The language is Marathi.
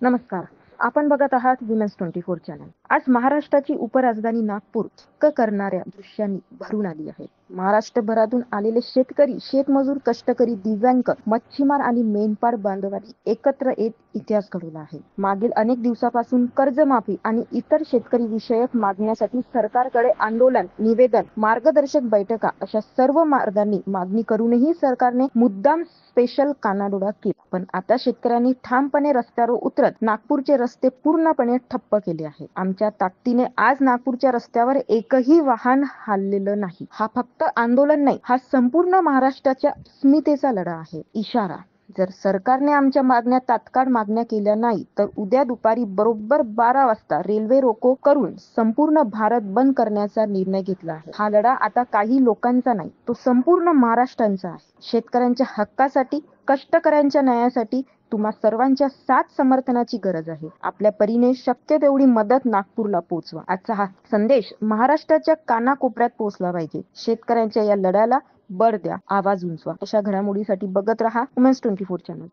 नमस्कार. आपण बघत आहात विमेन्स 24 चॅनल. आज महाराष्ट्राची उपराजधानी नागपूर थक्क करणाऱ्या दृश्यांनी भरून आली आहे. महाराष्ट्रभरातून आलेले शेतकरी, शेतमजूर, कष्टकरी, दिव्यांग, मच्छीमार आणि मेंढपाळ बांधवांनी एकत्र येत इतिहास घडवला आहे. मागील अनेक दिवसापासून कर्जमाफी आणि इतर शेतकरी विषयक मागण्यासाठी सरकारकडे आंदोलन, निवेदन, मार्गदर्शक बैठका अशा सर्व मार्गांनी मागणी करूनही सरकारने मुद्दाम स्पेशल कानाडोळा केला. पण आता शेतकऱ्यांनी ठामपणे रस्त्यावर उतरत नागपूरचे रस्ते पूर्णपणे ठप्प केले आहेत. आमच्या ताकदीने आज नागपूरच्या रस्त्यावर एकही वाहन हललेलं नाही. हा फक्त आंदोलन नाही, हा संपूर्ण महाराष्ट्राच्या अस्मितेचा लढा आहे. इशारा: जर सरकारने आमच्या मागण्या तात्काळ मागण्या केल्या नाही तर उद्या दुपारी बरोबर 12 वाजता रेल्वे रोको करून संपूर्ण भारत बंद करण्याचा निर्णय घेतला आहे. हा लढा आता काही लोकांचा नाही, तो संपूर्ण महाराष्ट्राचा आहे. शेतकऱ्यांच्या हक्कासाठी, कष्टकऱ्यांच्या न्यायासाठी तुम्हा सर्वांच्या साथ समर्थनाची गरज आहे. आपल्या परीने शक्य तेवढी मदत नागपूरला पोहोचवा. आजचा हा संदेश महाराष्ट्राच्या कानाकोपऱ्यात पोहोचला पाहिजे. शेतकऱ्यांच्या या लढ्याला बळ द्या, आवाज उंचवा. अशा घडामोडीसाठी बघत रहा वुमेन्स 24 चॅनल.